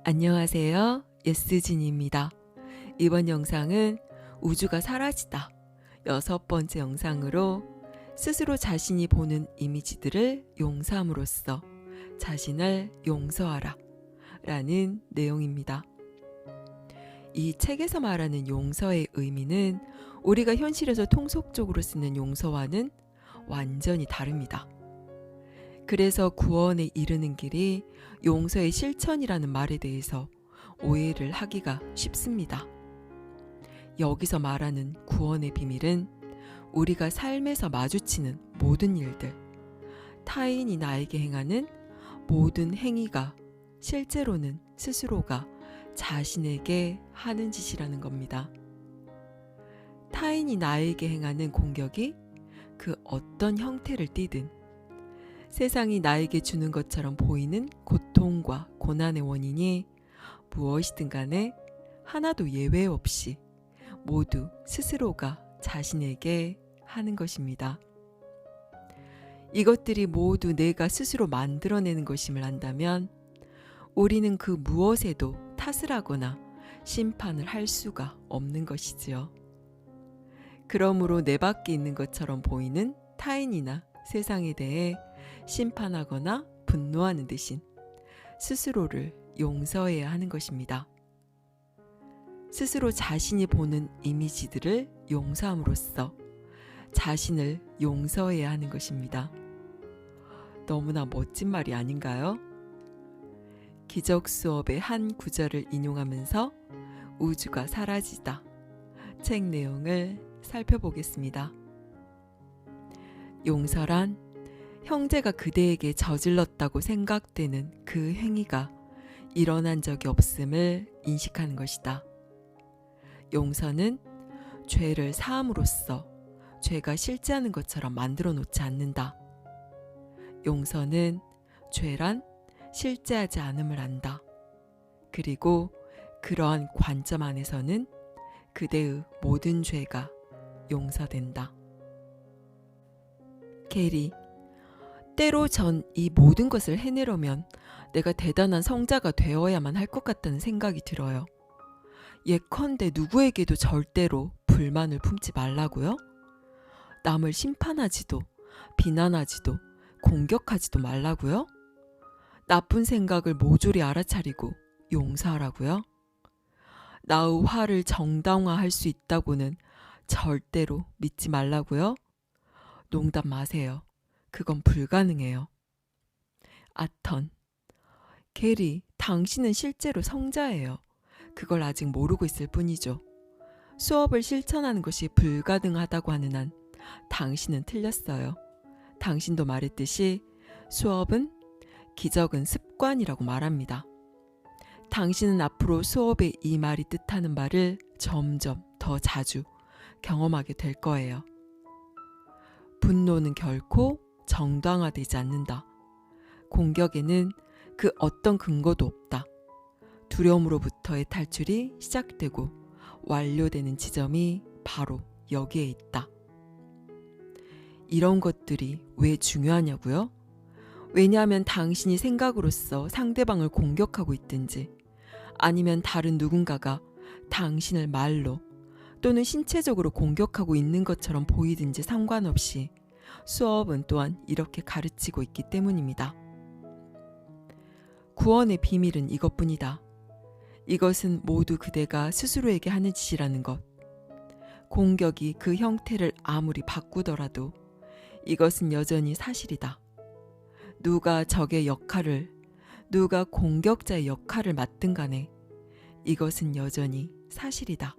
안녕하세요. 예스진입니다. 이번 영상은 우주가 사라지다 6번째 영상으로 스스로 자신이 보는 이미지들을 용서함으로써 자신을 용서하라 라는 내용입니다. 이 책에서 말하는 용서의 의미는 우리가 현실에서 통속적으로 쓰는 용서와는 완전히 다릅니다. 그래서 구원에 이르는 길이 용서의 실천이라는 말에 대해서 오해를 하기가 쉽습니다. 여기서 말하는 구원의 비밀은 우리가 삶에서 마주치는 모든 일들, 타인이 나에게 행하는 모든 행위가 실제로는 스스로가 자신에게 하는 짓이라는 겁니다. 타인이 나에게 행하는 공격이 그 어떤 형태를 띠든 세상이 나에게 주는 것처럼 보이는 고통과 고난의 원인이 무엇이든 간에 하나도 예외 없이 모두 스스로가 자신에게 하는 것입니다. 이것들이 모두 내가 스스로 만들어내는 것임을 안다면 우리는 그 무엇에도 탓을 하거나 심판을 할 수가 없는 것이지요. 그러므로 내 밖에 있는 것처럼 보이는 타인이나 세상에 대해 심판하거나 분노하는 대신 스스로를 용서해야 하는 것입니다. 스스로 자신이 보는 이미지들을 용서함으로써 자신을 용서해야 하는 것입니다. 너무나 멋진 말이 아닌가요? 기적 수업의 한 구절을 인용하면서 우주가 사라지다 책 내용을 살펴보겠습니다. 용서란 형제가 그대에게 저질렀다고 생각되는 그 행위가 일어난 적이 없음을 인식하는 것이다. 용서는 죄를 사함으로써 죄가 실제하는 것처럼 만들어 놓지 않는다. 용서는 죄란 실제하지 않음을 안다. 그리고 그러한 관점 안에서는 그대의 모든 죄가 용서된다. 게리, 때로 전 이 모든 것을 해내려면 내가 대단한 성자가 되어야만 할 것 같다는 생각이 들어요. 예컨대 누구에게도 절대로 불만을 품지 말라고요? 남을 심판하지도 비난하지도 공격하지도 말라고요? 나쁜 생각을 모조리 알아차리고 용서하라고요? 나의 화를 정당화할 수 있다고는 절대로 믿지 말라고요? 농담 마세요. 그건 불가능해요. 아턴, 게리, 당신은 실제로 성자예요. 그걸 아직 모르고 있을 뿐이죠. 수업을 실천하는 것이 불가능하다고 하는 한 당신은 틀렸어요. 당신도 말했듯이 수업은 기적은 습관이라고 말합니다. 당신은 앞으로 수업의 이 말이 뜻하는 바를 점점 더 자주 경험하게 될 거예요. 분노는 결코 정당화되지 않는다. 공격에는 그 어떤 근거도 없다. 두려움으로부터의 탈출이 시작되고 완료되는 지점이 바로 여기에 있다. 이런 것들이 왜 중요하냐고요? 왜냐하면 당신이 생각으로서 상대방을 공격하고 있든지 아니면 다른 누군가가 당신을 말로 또는 신체적으로 공격하고 있는 것처럼 보이든지 상관없이 수업은 또한 이렇게 가르치고 있기 때문입니다. 구원의 비밀은 이것뿐이다. 이것은 모두 그대가 스스로에게 하는 짓이라는 것. 공격이 그 형태를 아무리 바꾸더라도 이것은 여전히 사실이다. 누가 적의 역할을, 누가 공격자의 역할을 맡든 간에 이것은 여전히 사실이다.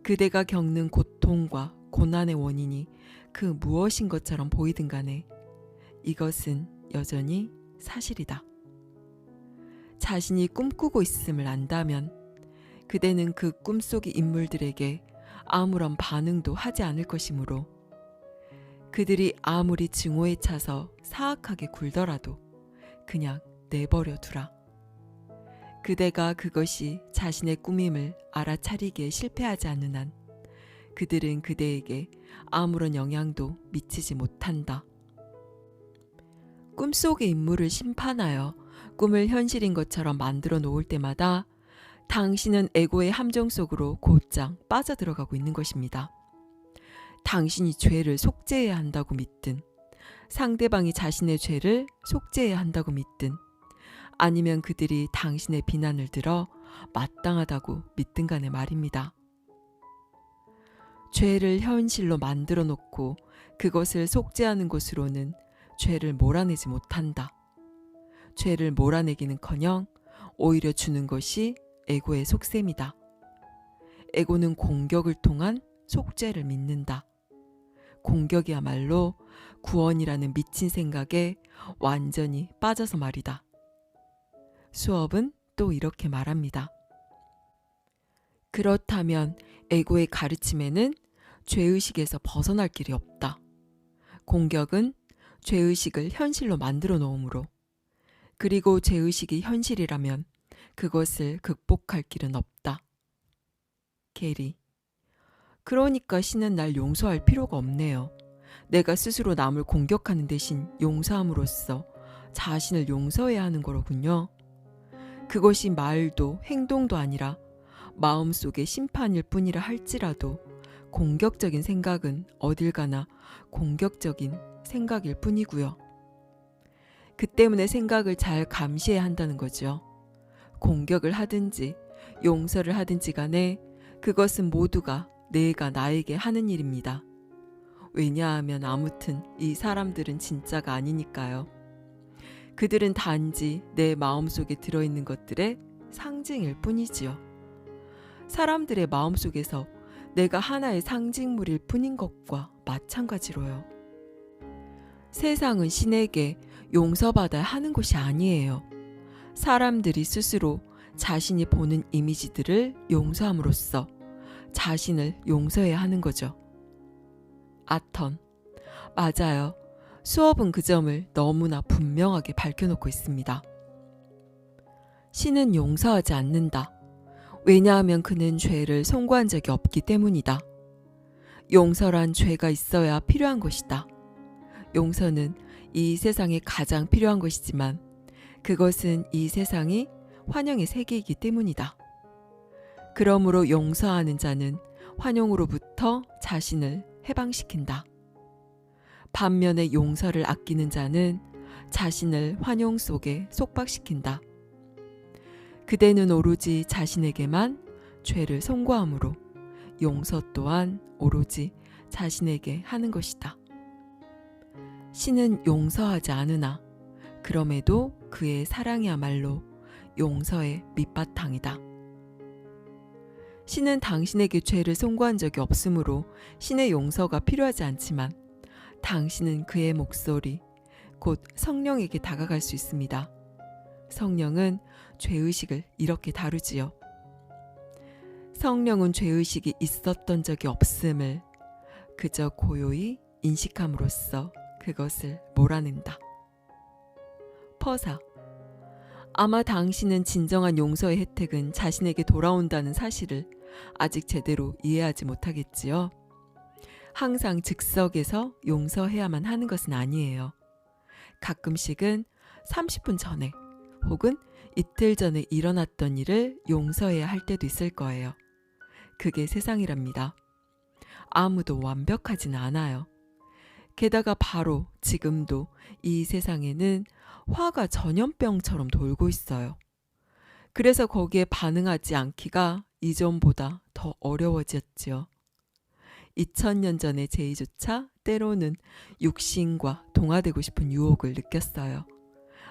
그대가 겪는 고통과 고난의 원인이 그 무엇인 것처럼 보이든 간에 이것은 여전히 사실이다. 자신이 꿈꾸고 있음을 안다면 그대는 그 꿈속의 인물들에게 아무런 반응도 하지 않을 것이므로 그들이 아무리 증오에 차서 사악하게 굴더라도 그냥 내버려 두라. 그대가 그것이 자신의 꿈임을 알아차리기에 실패하지 않는 한 그들은 그대에게 아무런 영향도 미치지 못한다. 꿈속의 인물을 심판하여 꿈을 현실인 것처럼 만들어 놓을 때마다 당신은 에고의 함정 속으로 곧장 빠져들어가고 있는 것입니다. 당신이 죄를 속죄해야 한다고 믿든, 상대방이 자신의 죄를 속죄해야 한다고 믿든, 아니면 그들이 당신의 비난을 들어 마땅하다고 믿든 간에 말입니다. 죄를 현실로 만들어 놓고 그것을 속죄하는 것으로는 죄를 몰아내지 못한다. 죄를 몰아내기는커녕 오히려 주는 것이 에고의 속셈이다. 에고는 공격을 통한 속죄를 믿는다. 공격이야말로 구원이라는 미친 생각에 완전히 빠져서 말이다. 수업은 또 이렇게 말합니다. 그렇다면 에고의 가르침에는 죄의식에서 벗어날 길이 없다. 공격은 죄의식을 현실로 만들어 놓으므로, 그리고 죄의식이 현실이라면 그것을 극복할 길은 없다. 게리. 그러니까 신은 날 용서할 필요가 없네요. 내가 스스로 남을 공격하는 대신 용서함으로써 자신을 용서해야 하는 거로군요. 그것이 말도 행동도 아니라 마음속의 심판일 뿐이라 할지라도 공격적인 생각은 어딜 가나 공격적인 생각일 뿐이고요. 그 때문에 생각을 잘 감시해야 한다는 거죠. 공격을 하든지 용서를 하든지 간에 그것은 모두가 내가 나에게 하는 일입니다. 왜냐하면 아무튼 이 사람들은 진짜가 아니니까요. 그들은 단지 내 마음속에 들어있는 것들의 상징일 뿐이지요. 사람들의 마음속에서 내가 하나의 상징물일 뿐인 것과 마찬가지로요. 세상은 신에게 용서받아야 하는 것이 아니에요. 사람들이 스스로 자신이 보는 이미지들을 용서함으로써 자신을 용서해야 하는 거죠. 아턴. 맞아요. 수업은 그 점을 너무나 분명하게 밝혀놓고 있습니다. 신은 용서하지 않는다. 왜냐하면 그는 죄를 송구한 적이 없기 때문이다. 용서란 죄가 있어야 필요한 것이다. 용서는 이 세상에 가장 필요한 것이지만 그것은 이 세상이 환영의 세계이기 때문이다. 그러므로 용서하는 자는 환영으로부터 자신을 해방시킨다. 반면에 용서를 아끼는 자는 자신을 환영 속에 속박시킨다. 그대는 오로지 자신에게만 죄를 송구함으로 용서 또한 오로지 자신에게 하는 것이다. 신은 용서하지 않으나 그럼에도 그의 사랑이야말로 용서의 밑바탕이다. 신은 당신에게 죄를 송구한 적이 없으므로 신의 용서가 필요하지 않지만 당신은 그의 목소리, 곧 성령에게 다가갈 수 있습니다. 성령은 죄의식을 이렇게 다루지요. 성령은 죄의식이 있었던 적이 없음을 그저 고요히 인식함으로써 그것을 몰아낸다. 퍼사. 아마 당신은 진정한 용서의 혜택은 자신에게 돌아온다는 사실을 아직 제대로 이해하지 못하겠지요. 항상 즉석에서 용서해야만 하는 것은 아니에요. 가끔씩은 30분 전에 혹은 이틀 전에 일어났던 일을 용서해야 할 때도 있을 거예요. 그게 세상이랍니다. 아무도 완벽하진 않아요. 게다가 바로 지금도 이 세상에는 화가 전염병처럼 돌고 있어요. 그래서 거기에 반응하지 않기가 이전보다 더 어려워졌지요. 2000년 전의 제이조차 때로는 육신과 동화되고 싶은 유혹을 느꼈어요.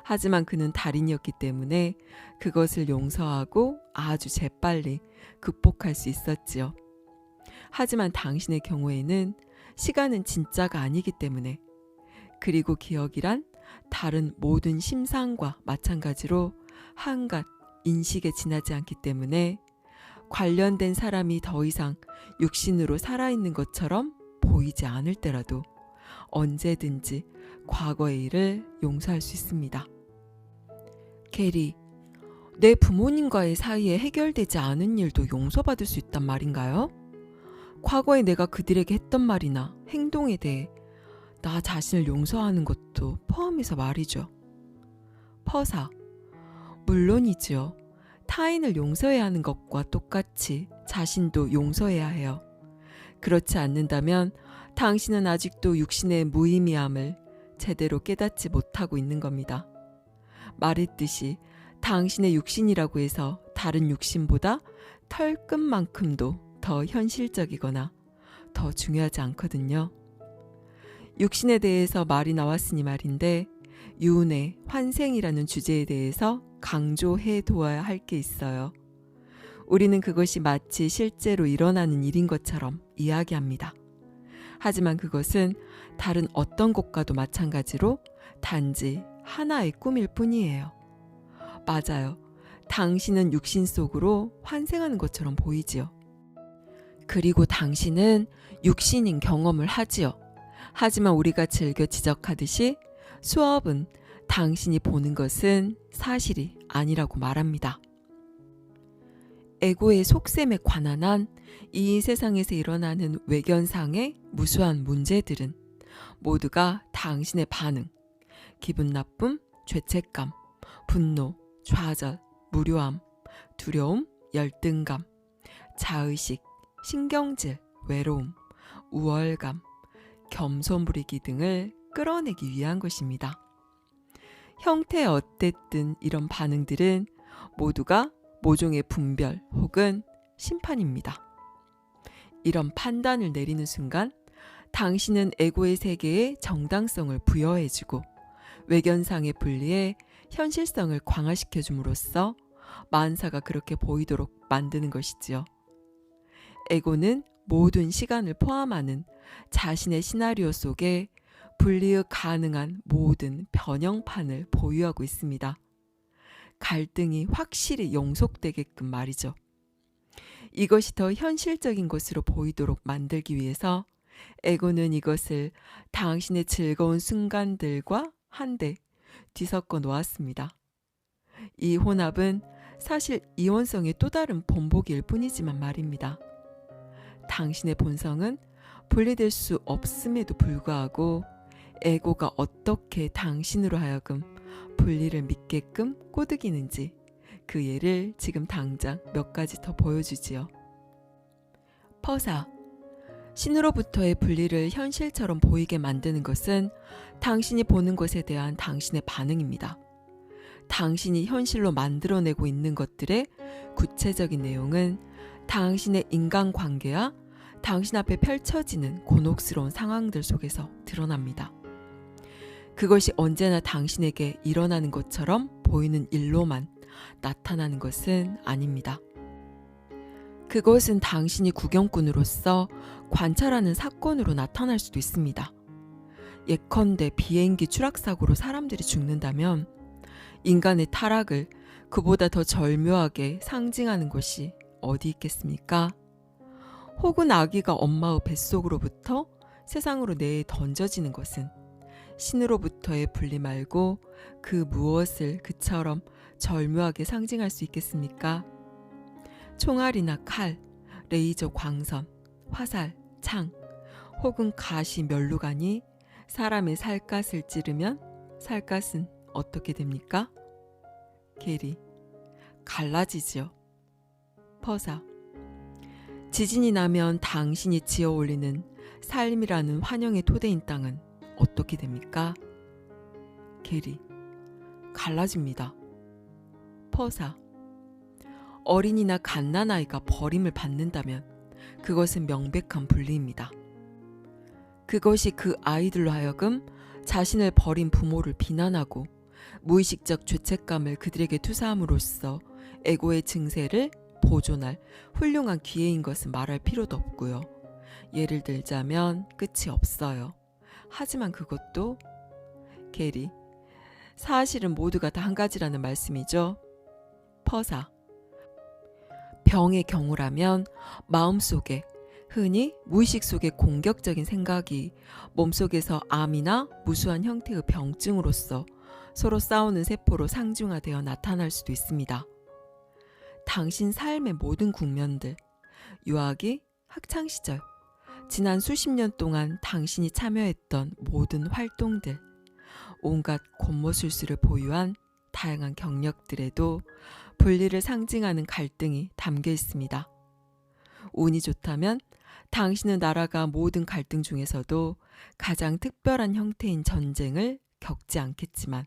하지만 그는 달인이었기 때문에 그것을 용서하고 아주 재빨리 극복할 수 있었지요. 하지만 당신의 경우에는 시간은 진짜가 아니기 때문에, 그리고 기억이란 다른 모든 심상과 마찬가지로 한갓 인식에 지나지 않기 때문에 관련된 사람이 더 이상 육신으로 살아있는 것처럼 보이지 않을 때라도 언제든지 과거의 일을 용서할 수 있습니다. 게리, 내 부모님과의 사이에 해결되지 않은 일도 용서받을 수 있단 말인가요? 과거에 내가 그들에게 했던 말이나 행동에 대해 나 자신을 용서하는 것도 포함해서 말이죠. 퍼사, 물론이지요. 타인을 용서해야 하는 것과 똑같이 자신도 용서해야 해요. 그렇지 않는다면 당신은 아직도 육신의 무의미함을 제대로 깨닫지 못하고 있는 겁니다. 말했듯이 당신의 육신이라고 해서 다른 육신보다 털끝만큼도 더 현실적이거나 더 중요하지 않거든요. 육신에 대해서 말이 나왔으니 말인데 유운의 환생이라는 주제에 대해서 강조해 두어야 할 게 있어요. 우리는 그것이 마치 실제로 일어나는 일인 것처럼 이야기합니다. 하지만 그것은 다른 어떤 것과도 마찬가지로 단지 하나의 꿈일 뿐이에요. 맞아요. 당신은 육신 속으로 환생하는 것처럼 보이지요. 그리고 당신은 육신인 경험을 하지요. 하지만 우리가 즐겨 지적하듯이 수업은 당신이 보는 것은 사실이 아니라고 말합니다. 에고의 속셈에 관한 한 이 세상에서 일어나는 외견상의 무수한 문제들은 모두가 당신의 반응, 기분 나쁨, 죄책감, 분노, 좌절, 무료함, 두려움, 열등감, 자의식, 신경질, 외로움, 우월감, 겸손 부리기 등을 끌어내기 위한 것입니다. 형태 어땠든 이런 반응들은 모두가 모종의 분별 혹은 심판입니다. 이런 판단을 내리는 순간 당신은 에고의 세계에 정당성을 부여해주고 외견상의 분리에 현실성을 강화시켜 줌으로써 만사가 그렇게 보이도록 만드는 것이지요. 에고는 모든 시간을 포함하는 자신의 시나리오 속에 분리의 가능한 모든 변형판을 보유하고 있습니다. 갈등이 확실히 용속되게끔 말이죠. 이것이 더 현실적인 것으로 보이도록 만들기 위해서 에고는 이것을 당신의 즐거운 순간들과 한데 뒤섞어 놓았습니다. 이 혼합은 사실 이원성의 또 다른 본보기일 뿐이지만 말입니다. 당신의 본성은 분리될 수 없음에도 불구하고 에고가 어떻게 당신으로 하여금 분리를 믿게끔 꼬드기는지 그 예를 지금 당장 몇 가지 더 보여주지요. 퍼사, 신으로부터의 분리를 현실처럼 보이게 만드는 것은 당신이 보는 것에 대한 당신의 반응입니다. 당신이 현실로 만들어내고 있는 것들의 구체적인 내용은 당신의 인간관계와 당신 앞에 펼쳐지는 곤혹스러운 상황들 속에서 드러납니다. 그것이 언제나 당신에게 일어나는 것처럼 보이는 일로만 나타나는 것은 아닙니다. 그것은 당신이 구경꾼으로서 관찰하는 사건으로 나타날 수도 있습니다. 예컨대 비행기 추락사고로 사람들이 죽는다면 인간의 타락을 그보다 더 절묘하게 상징하는 것이 어디 있겠습니까? 혹은 아기가 엄마의 뱃속으로부터 세상으로 내에 던져지는 것은 신으로부터의 분리 말고 그 무엇을 그처럼 절묘하게 상징할 수 있겠습니까? 총알이나 칼, 레이저 광선, 화살, 창, 혹은 가시 면류관이 사람의 살갗을 찌르면 살갗은 어떻게 됩니까? 게리, 갈라지지요. 퍼사, 지진이 나면 당신이 지어 올리는 삶이라는 환영의 토대인 땅은 어떻게 됩니까? 게리, 갈라집니다. 퍼사, 어린이나 갓난아이가 버림을 받는다면 그것은 명백한 분리입니다. 그것이 그 아이들로 하여금 자신을 버린 부모를 비난하고 무의식적 죄책감을 그들에게 투사함으로써 에고의 증세를 보존할 훌륭한 기회인 것은 말할 필요도 없고요. 예를 들자면 끝이 없어요. 하지만 그것도 게리, 사실은 모두가 다 한 가지라는 말씀이죠. 퍼사, 병의 경우라면 마음속에 흔히 무의식 속의 공격적인 생각이 몸속에서 암이나 무수한 형태의 병증으로서 서로 싸우는 세포로 상중하되어 나타날 수도 있습니다. 당신 삶의 모든 국면들, 유아기, 학창시절, 지난 수십 년 동안 당신이 참여했던 모든 활동들, 온갖 곤모술수를 보유한 다양한 경력들에도 분리를 상징하는 갈등이 담겨 있습니다. 운이 좋다면 당신은 나라가 모든 갈등 중에서도 가장 특별한 형태인 전쟁을 겪지 않겠지만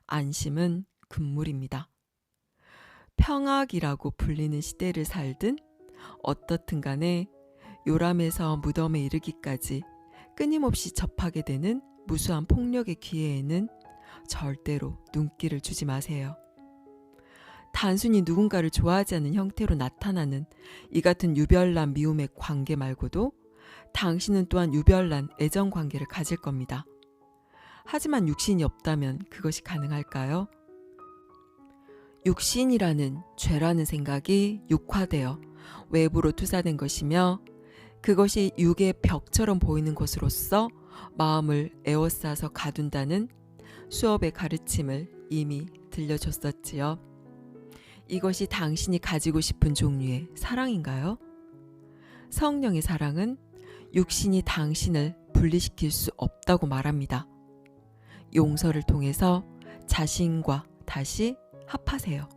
안심은 금물입니다. 평악이라고 불리는 시대를 살든 어떻든 간에 요람에서 무덤에 이르기까지 끊임없이 접하게 되는 무수한 폭력의 기회에는 절대로 눈길을 주지 마세요. 단순히 누군가를 좋아하지 않는 형태로 나타나는 이 같은 유별난 미움의 관계 말고도 당신은 또한 유별난 애정 관계를 가질 겁니다. 하지만 육신이 없다면 그것이 가능할까요? 육신이라는 죄라는 생각이 육화되어 외부로 투사된 것이며 그것이 육의 벽처럼 보이는 것으로서 마음을 에워싸서 가둔다는 수업의 가르침을 이미 들려줬었지요. 이것이 당신이 가지고 싶은 종류의 사랑인가요? 성령의 사랑은 육신이 당신을 분리시킬 수 없다고 말합니다. 용서를 통해서 자신과 다시 합하세요.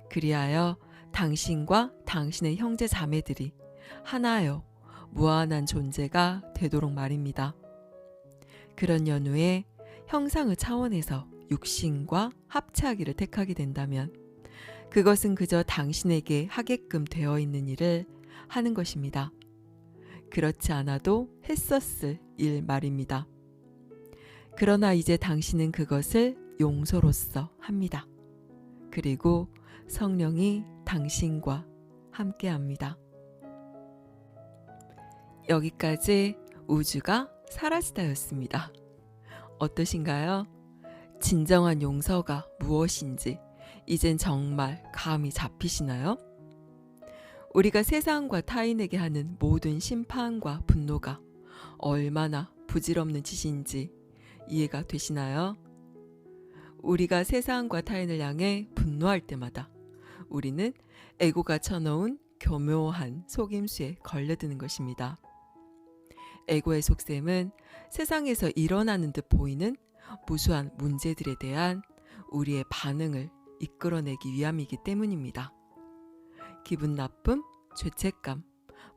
그리하여 당신과 당신의 형제 자매들이 하나여 무한한 존재가 되도록 말입니다. 그런 연후에 형상의 차원에서 육신과 합체하기를 택하게 된다면 그것은 그저 당신에게 하게끔 되어 있는 일을 하는 것입니다. 그렇지 않아도 했었을 일 말입니다. 그러나 이제 당신은 그것을 용서로써 합니다. 그리고 성령이 당신과 함께합니다. 여기까지 우주가 사라지다였습니다. 어떠신가요? 진정한 용서가 무엇인지 이젠 정말 감이 잡히시나요? 우리가 세상과 타인에게 하는 모든 심판과 분노가 얼마나 부질없는 짓인지 이해가 되시나요? 우리가 세상과 타인을 향해 분노할 때마다 우리는 에고가 쳐놓은 교묘한 속임수에 걸려드는 것입니다. 에고의 속셈은 세상에서 일어나는 듯 보이는 무수한 문제들에 대한 우리의 반응을 이끌어내기 위함이기 때문입니다. 기분 나쁨, 죄책감,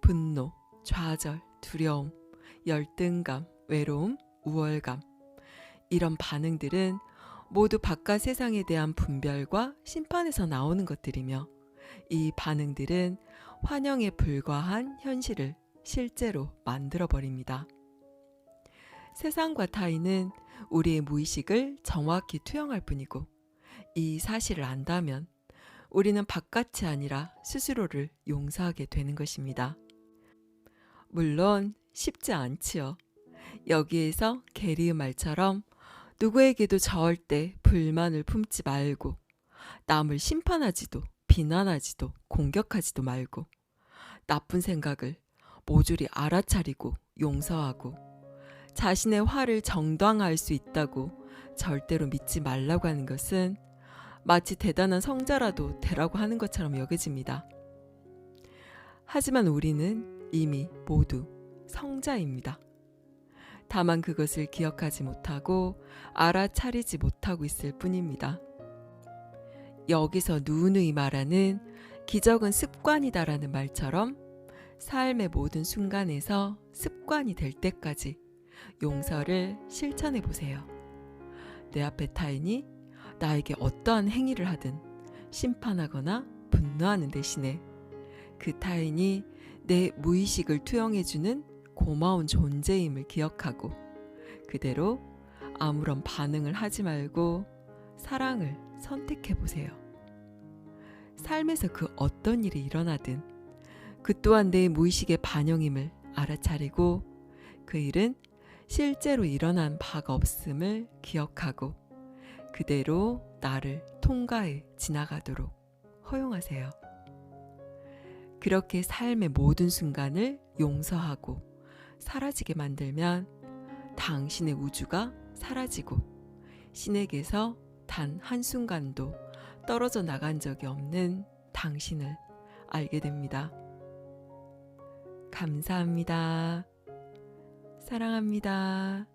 분노, 좌절, 두려움, 열등감, 외로움, 우월감 이런 반응들은 모두 바깥 세상에 대한 분별과 심판에서 나오는 것들이며 이 반응들은 환영에 불과한 현실을 실제로 만들어버립니다. 세상과 타인은 우리의 무의식을 정확히 투영할 뿐이고 이 사실을 안다면 우리는 바깥이 아니라 스스로를 용서하게 되는 것입니다. 물론 쉽지 않지요. 여기에서 게리의 말처럼 누구에게도 절대 불만을 품지 말고 남을 심판하지도 비난하지도 공격하지도 말고 나쁜 생각을 모조리 알아차리고 용서하고 자신의 화를 정당화할 수 있다고 절대로 믿지 말라고 하는 것은 마치 대단한 성자라도 되라고 하는 것처럼 여겨집니다. 하지만 우리는 이미 모두 성자입니다. 다만 그것을 기억하지 못하고 알아차리지 못하고 있을 뿐입니다. 여기서 누누이 말하는 기적은 습관이다라는 말처럼 삶의 모든 순간에서 습관이 될 때까지 용서를 실천해 보세요. 내 앞에 타인이 나에게 어떠한 행위를 하든 심판하거나 분노하는 대신에 그 타인이 내 무의식을 투영해주는 고마운 존재임을 기억하고 그대로 아무런 반응을 하지 말고 사랑을 선택해 보세요. 삶에서 그 어떤 일이 일어나든 그 또한 내 무의식의 반영임을 알아차리고 그 일은 실제로 일어난 바가 없음을 기억하고 그대로 나를 통과해 지나가도록 허용하세요. 그렇게 삶의 모든 순간을 용서하고 사라지게 만들면 당신의 우주가 사라지고 신에게서 단 한순간도 떨어져 나간 적이 없는 당신을 알게 됩니다. 감사합니다. 사랑합니다.